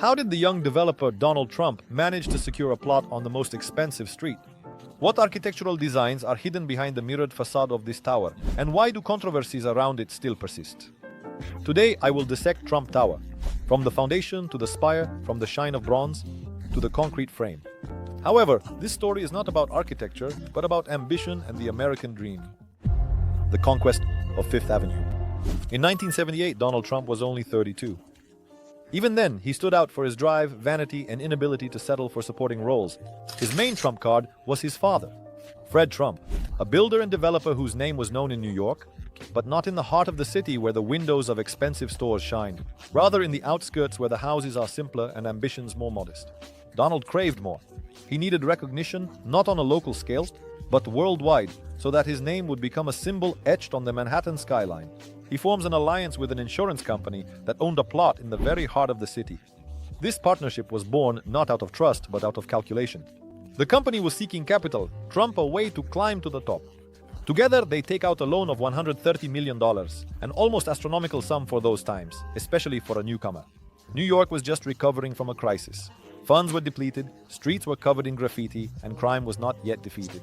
How did the young developer Donald Trump manage to secure a plot on the most expensive street? What architectural designs are hidden behind the mirrored facade of this tower, and why do controversies around it still persist? Today, I will dissect Trump Tower, from the foundation to the spire, from the shine of bronze to the concrete frame. However, this story is not about architecture, but about ambition and the American dream. The conquest of Fifth Avenue. In 1978, Donald Trump was only 32. Even then, he stood out for his drive, vanity, and inability to settle for supporting roles. His main trump card was his father, Fred Trump, a builder and developer whose name was known in New York, but not in the heart of the city where the windows of expensive stores shine, rather in the outskirts where the houses are simpler and ambitions more modest. Donald craved more. He needed recognition not on a local scale, but worldwide, so that his name would become a symbol etched on the Manhattan skyline. He forms an alliance with an insurance company that owned a plot in the very heart of the city. This partnership was born not out of trust, but out of calculation. The company was seeking capital, Trump a way to climb to the top. Together, they take out a loan of $130 million, an almost astronomical sum for those times, especially for a newcomer. New York was just recovering from a crisis. Funds were depleted, streets were covered in graffiti, and crime was not yet defeated.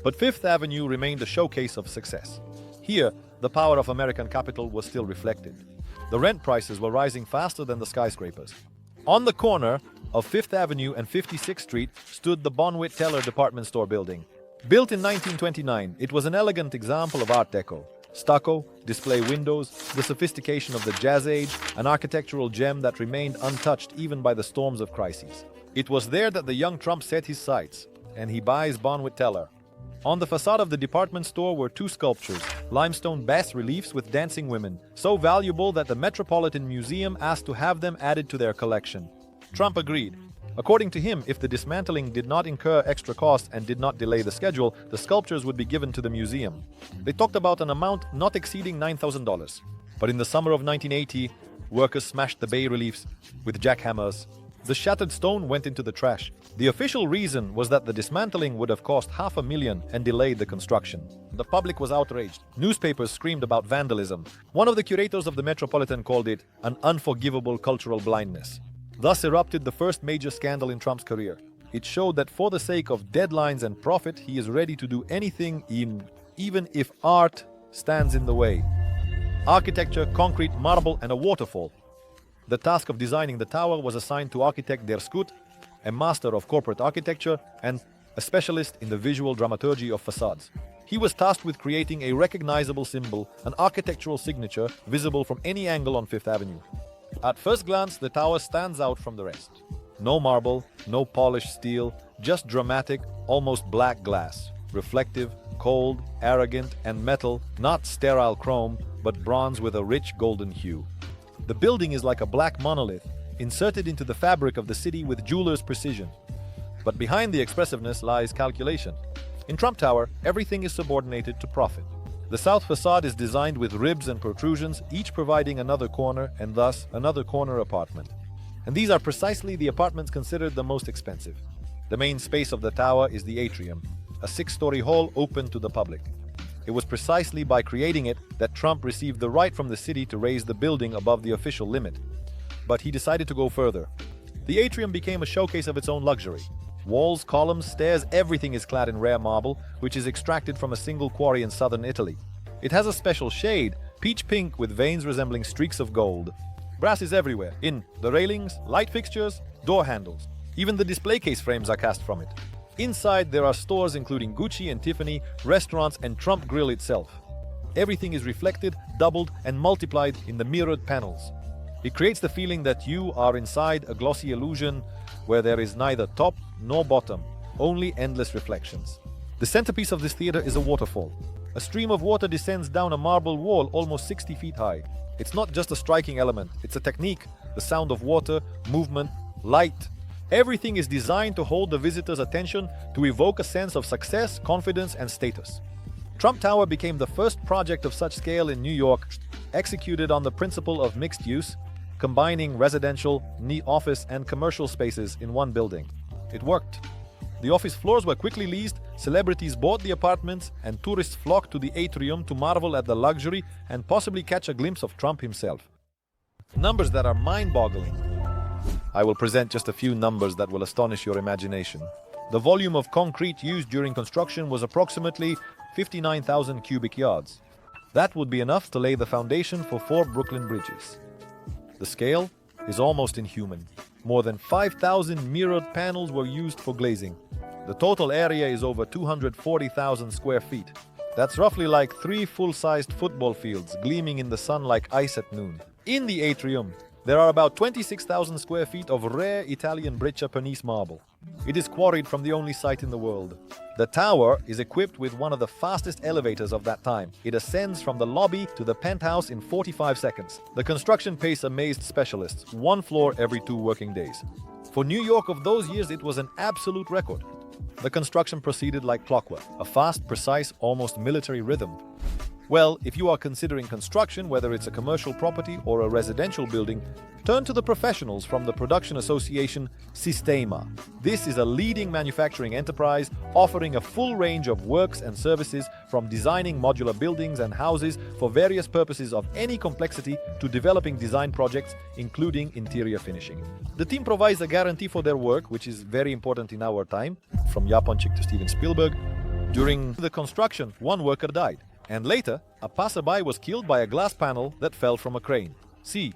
But Fifth Avenue remained a showcase of success. Here, the power of American capital was still reflected. The rent prices were rising faster than the skyscrapers. On the corner of Fifth Avenue and 56th Street stood the Bonwit Teller department store building. Built in 1929, it was an elegant example of Art Deco. Stucco, display windows, the sophistication of the Jazz Age, an architectural gem that remained untouched even by the storms of crises. It was there that the young Trump set his sights, and he buys Bonwit Teller. On the facade of the department store were two sculptures, limestone bas-reliefs with dancing women, so valuable that the Metropolitan Museum asked to have them added to their collection. Trump agreed. According to him, if the dismantling did not incur extra costs and did not delay the schedule, the sculptures would be given to the museum. They talked about an amount not exceeding $9,000. But in the summer of 1980, workers smashed the bas-reliefs with jackhammers. The shattered stone went into the trash. The official reason was that the dismantling would have cost $500,000 and delayed the construction. The public was outraged. Newspapers screamed about vandalism. One of the curators of the Metropolitan called it an unforgivable cultural blindness. Thus erupted the first major scandal in Trump's career. It showed that for the sake of deadlines and profit, he is ready to do anything, even if art stands in the way. Architecture, concrete, marble, and a waterfall. The task of designing the tower was assigned to architect Der Scoot, a master of corporate architecture and a specialist in the visual dramaturgy of facades. He was tasked with creating a recognizable symbol, an architectural signature visible from any angle on Fifth Avenue. At first glance, the tower stands out from the rest. No marble, no polished steel, just dramatic, almost black glass. Reflective, cold, arrogant, and metal, not sterile chrome, but bronze with a rich golden hue. The building is like a black monolith, inserted into the fabric of the city with jeweler's precision. But behind the expressiveness lies calculation. In Trump Tower, everything is subordinated to profit. The south facade is designed with ribs and protrusions, each providing another corner and thus another corner apartment. And these are precisely the apartments considered the most expensive. The main space of the tower is the atrium, a 6-story hall open to the public. It was precisely by creating it that Trump received the right from the city to raise the building above the official limit. But he decided to go further. The atrium became a showcase of its own luxury. Walls, columns, stairs, everything is clad in rare marble, which is extracted from a single quarry in southern Italy. It has a special shade, peach pink with veins resembling streaks of gold. Brass is everywhere, in the railings, light fixtures, door handles. Even the display case frames are cast from it. Inside, there are stores including Gucci and Tiffany, restaurants, and Trump Grill itself. Everything is reflected, doubled, and multiplied in the mirrored panels. It creates the feeling that you are inside a glossy illusion where there is neither top nor bottom, only endless reflections. The centerpiece of this theater is a waterfall. A stream of water descends down a marble wall almost 60 feet high. It's not just a striking element, it's a technique, the sound of water, movement, light. Everything is designed to hold the visitor's attention, to evoke a sense of success, confidence, and status. Trump Tower became the first project of such scale in New York, executed on the principle of mixed use, combining residential, office, and commercial spaces in one building. It worked. The office floors were quickly leased, celebrities bought the apartments, and tourists flocked to the atrium to marvel at the luxury and possibly catch a glimpse of Trump himself. Numbers that are mind-boggling. I will present just a few numbers that will astonish your imagination. The volume of concrete used during construction was approximately 59,000 cubic yards. That would be enough to lay the foundation for 4 Brooklyn bridges. The scale is almost inhuman. More than 5,000 mirrored panels were used for glazing. The total area is over 240,000 square feet. That's roughly like 3 full-sized football fields gleaming in the sun like ice at noon. In the atrium, there are about 26,000 square feet of rare Italian Breccia marble. It is quarried from the only site in the world. The tower is equipped with one of the fastest elevators of that time. It ascends from the lobby to the penthouse in 45 seconds. The construction pace amazed specialists, 1 floor every 2 working days. For New York of those years, it was an absolute record. The construction proceeded like clockwork, a fast, precise, almost military rhythm. Well, if you are considering construction, whether it's a commercial property or a residential building, turn to the professionals from the production association Sistema. This is a leading manufacturing enterprise offering a full range of works and services, from designing modular buildings and houses for various purposes of any complexity to developing design projects, including interior finishing. The team provides a guarantee for their work, which is very important in our time, from Japonchik to Steven Spielberg. During the construction, 1 worker died. And later, a passerby was killed by a glass panel that fell from a crane. See,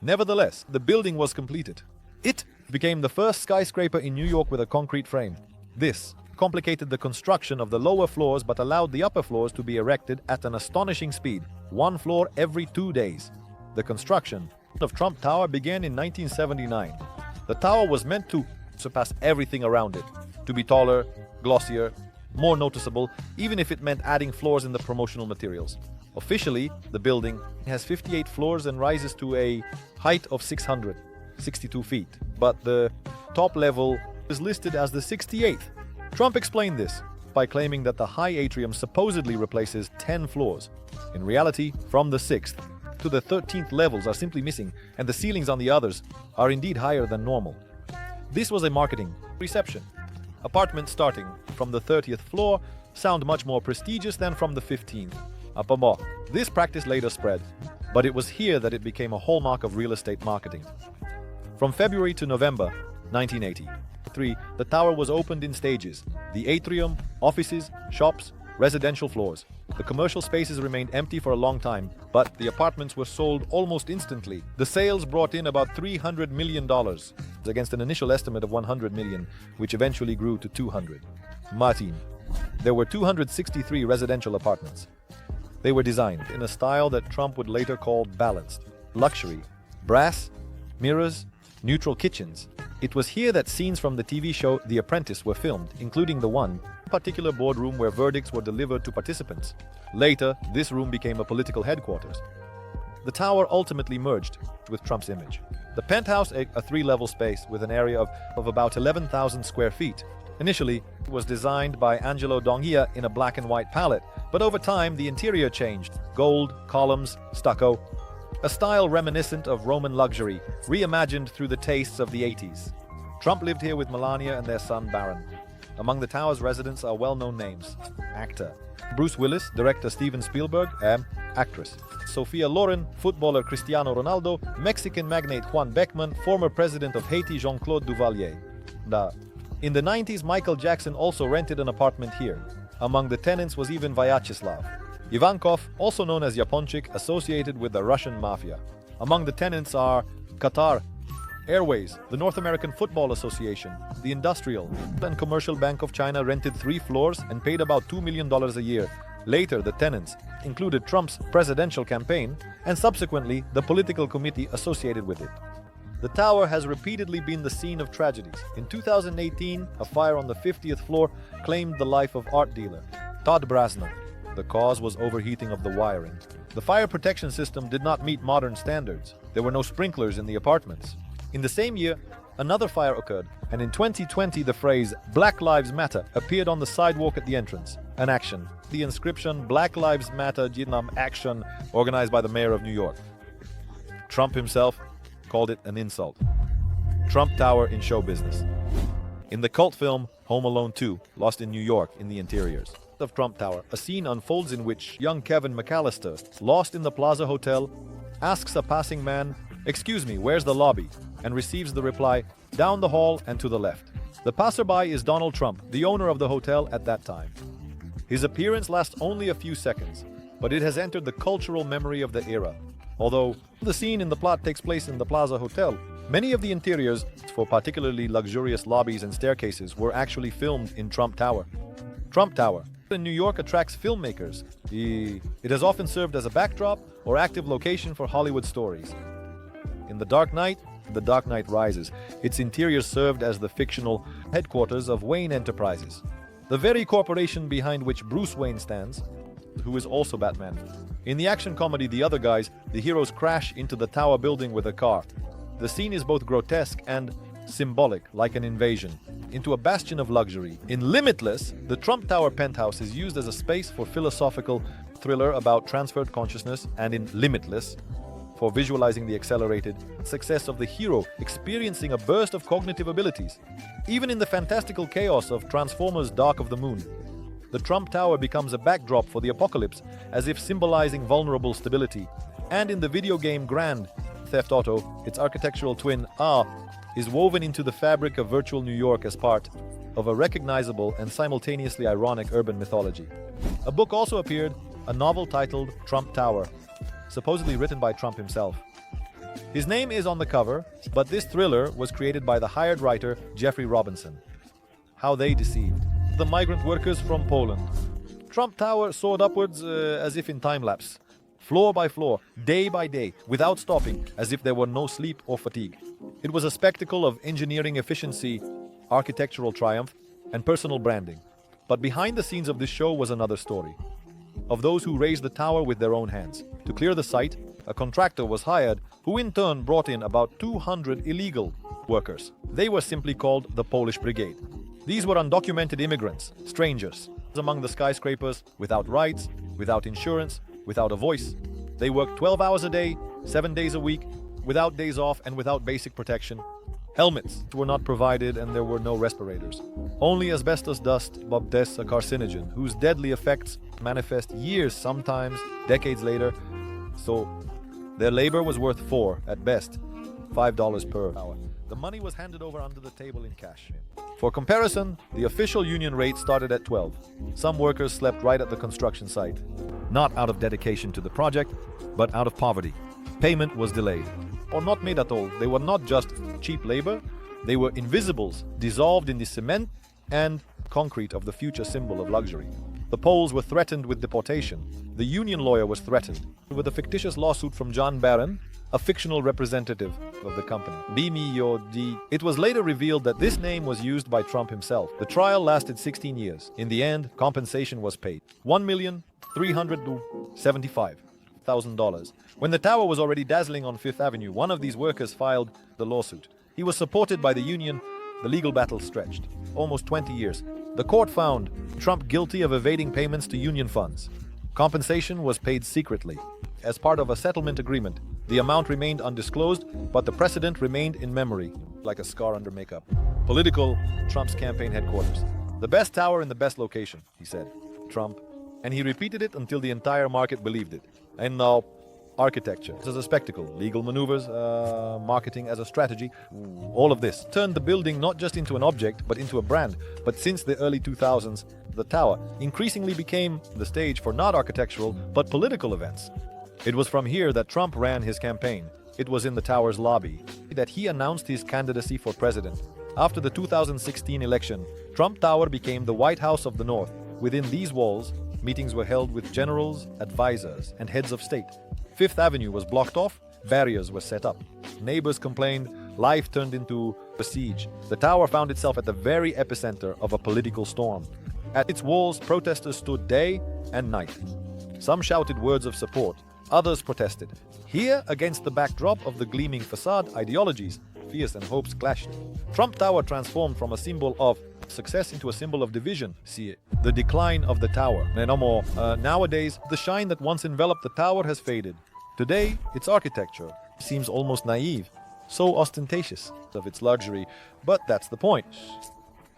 nevertheless, the building was completed. It became the first skyscraper in New York with a concrete frame. This complicated the construction of the lower floors but allowed the upper floors to be erected at an astonishing speed, 1 floor every 2 days. The construction of Trump Tower began in 1979. The tower was meant to surpass everything around it, to be taller, glossier, more noticeable, even if it meant adding floors in the promotional materials. Officially, the building has 58 floors and rises to a height of 662 feet, but the top level is listed as the 68th. Trump explained this by claiming that the high atrium supposedly replaces 10 floors. In reality, from the 6th to the 13th levels are simply missing, and the ceilings on the others are indeed higher than normal. This was a marketing reception. Apartments starting from the 30th floor sound much more prestigious than from the 15th. Up above. This practice later spread, but it was here that it became a hallmark of real estate marketing. From February to November 1983, the tower was opened in stages. The atrium, offices, shops, residential floors. The commercial spaces remained empty for a long time, but the apartments were sold almost instantly. The sales brought in about $300 million, against an initial estimate of $100 million, which eventually grew to $200. Martin. There were 263 residential apartments. They were designed in a style that Trump would later call balanced. Luxury, brass, mirrors, neutral kitchens. It was here that scenes from the TV show The Apprentice were filmed, including the one particular boardroom where verdicts were delivered to participants. Later, this room became a political headquarters. The tower ultimately merged with Trump's image. The penthouse, a 3-level space with an area of about 11,000 square feet. Initially, it was designed by Angelo Donghia in a black and white palette, but over time the interior changed. Gold, columns, stucco. A style reminiscent of Roman luxury, reimagined through the tastes of the 80s. Trump lived here with Melania and their son Barron. Among the tower's residents are well-known names. Actor Bruce Willis, director Steven Spielberg, actress Sophia Loren, footballer Cristiano Ronaldo, Mexican magnate Juan Beckman, former president of Haiti Jean-Claude Duvalier. In the 90s, Michael Jackson also rented an apartment here. Among the tenants was even Vyacheslav Ivankov, also known as Japonchik, associated with the Russian mafia. Among the tenants are Qatar Airways, the North American Football Association, the Industrial and Commercial Bank of China rented 3 floors and paid about $2 million a year. Later, the tenants included Trump's presidential campaign and subsequently the political committee associated with it. The tower has repeatedly been the scene of tragedies. In 2018, a fire on the 50th floor claimed the life of art dealer Todd Brasner. The cause was overheating of the wiring. The fire protection system did not meet modern standards. There were no sprinklers in the apartments. In the same year, another fire occurred, and in 2020 the phrase "Black Lives Matter" appeared on the sidewalk at the entrance. An action. The inscription "Black Lives Matter Vietnam Action" organized by the mayor of New York. Trump himself called it an insult. Trump Tower in show business. In the cult film Home Alone 2, Lost in New York, in the interiors of Trump Tower, a scene unfolds in which young Kevin McAllister, lost in the Plaza Hotel, asks a passing man, "Excuse me, where's the lobby?" and receives the reply, "Down the hall and to the left." The passerby is Donald Trump, the owner of the hotel at that time. His appearance lasts only a few seconds, but it has entered the cultural memory of the era. Although the scene in the plot takes place in the Plaza Hotel, many of the interiors for particularly luxurious lobbies and staircases were actually filmed in Trump Tower. Trump Tower in New York attracts filmmakers. It has often served as a backdrop or active location for Hollywood stories. In The Dark Knight Rises, its interiors served as the fictional headquarters of Wayne Enterprises, the very corporation behind which Bruce Wayne stands, who is also Batman. In the action comedy The Other Guys, the heroes crash into the tower building with a car. The scene is both grotesque and symbolic, like an invasion, into a bastion of luxury. In Limitless, the Trump Tower penthouse is used as a space for philosophical thriller about transferred consciousness, and in Limitless, for visualizing the accelerated success of the hero experiencing a burst of cognitive abilities. Even in the fantastical chaos of Transformers: Dark of the Moon, the Trump Tower becomes a backdrop for the apocalypse, as if symbolizing vulnerable stability. And in the video game Grand Theft Auto, its architectural twin, is woven into the fabric of virtual New York as part of a recognizable and simultaneously ironic urban mythology. A book also appeared, a novel titled Trump Tower, supposedly written by Trump himself. His name is on the cover, but this thriller was created by the hired writer Jeffrey Robinson. How they deceived the migrant workers from Poland. Trump Tower soared upwards as if in time-lapse, floor by floor, day by day, without stopping, as if there were no sleep or fatigue. It was a spectacle of engineering efficiency, architectural triumph, and personal branding. But behind the scenes of this show was another story, of those who raised the tower with their own hands. To clear the site, a contractor was hired, who in turn brought in about 200 illegal workers. They were simply called the Polish Brigade. These were undocumented immigrants, strangers, among the skyscrapers, without rights, without insurance, without a voice. They worked 12 hours a day, 7 days a week, without days off and without basic protection. Helmets were not provided and there were no respirators. Only asbestos dust, bobdes, a carcinogen, whose deadly effects manifest years, sometimes decades later. So their labor was worth at best, $5 per hour. The money was handed over under the table in cash. For comparison, the official union rate started at 12. Some workers slept right at the construction site, not out of dedication to the project, but out of poverty. Payment was delayed, or not made at all. They were not just cheap labor, they were invisibles, dissolved in the cement and concrete of the future symbol of luxury. The Poles were threatened with deportation. The union lawyer was threatened with a fictitious lawsuit from John Barron, a fictional representative of the company. It was later revealed that this name was used by Trump himself. The trial lasted 16 years. In the end, compensation was paid, $1,375,000. When the tower was already dazzling on Fifth Avenue, one of these workers filed the lawsuit. He was supported by the union. The legal battle stretched almost 20 years. The court found Trump guilty of evading payments to union funds. Compensation was paid secretly, as part of a settlement agreement. The amount remained undisclosed, but the precedent remained in memory, like a scar under makeup. Political, Trump's campaign headquarters. The best tower in the best location, he said. Trump. And he repeated it until the entire market believed it. And now, architecture as a spectacle, legal maneuvers, marketing as a strategy. All of this turned the building not just into an object, but into a brand. But since the early 2000s, the tower increasingly became the stage for not architectural, but political events. It was from here that Trump ran his campaign. It was in the tower's lobby that he announced his candidacy for president. After the 2016 election, Trump Tower became the White House of the North. Within these walls, meetings were held with generals, advisors, and heads of state. Fifth Avenue was blocked off, barriers were set up. Neighbors complained, life turned into a siege. The tower found itself at the very epicenter of a political storm. At its walls, protesters stood day and night. Some shouted words of support, others protested. Here, against the backdrop of the gleaming facade, ideologies, fears and hopes clashed. Trump Tower transformed from a symbol of success into a symbol of division. See it. The decline of the tower. No more. Nowadays, the shine that once enveloped the tower has faded. Today, its architecture seems almost naive, so ostentatious of its luxury. But that's the point.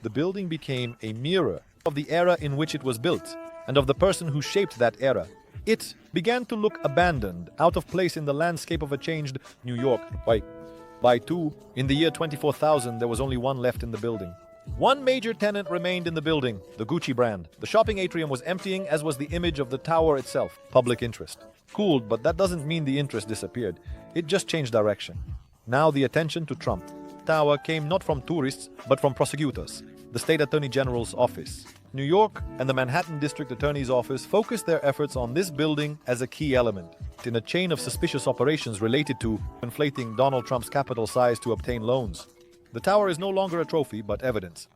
The building became a mirror of the era in which it was built, and of the person who shaped that era. It began to look abandoned, out of place in the landscape of a changed New York. Why? By 2, in the year 24,000, there was only one left in the building. One major tenant remained in the building, the Gucci brand. The shopping atrium was emptying, as was the image of the tower itself. Public interest. Cooled, but that doesn't mean the interest disappeared. It just changed direction. Now the attention to Trump Tower came not from tourists, but from prosecutors. The State Attorney General's office. New York and the Manhattan District Attorney's office focused their efforts on this building as a key element in a chain of suspicious operations related to inflating Donald Trump's capital size to obtain loans. The tower is no longer a trophy, but evidence.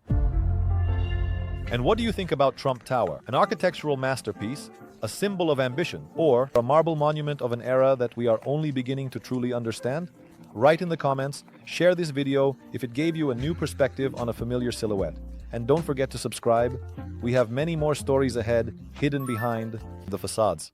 And what do you think about Trump Tower? An architectural masterpiece, a symbol of ambition, or a marble monument of an era that we are only beginning to truly understand? Write in the comments, share this video if it gave you a new perspective on a familiar silhouette. And don't forget to subscribe. We have many more stories ahead, hidden behind the facades.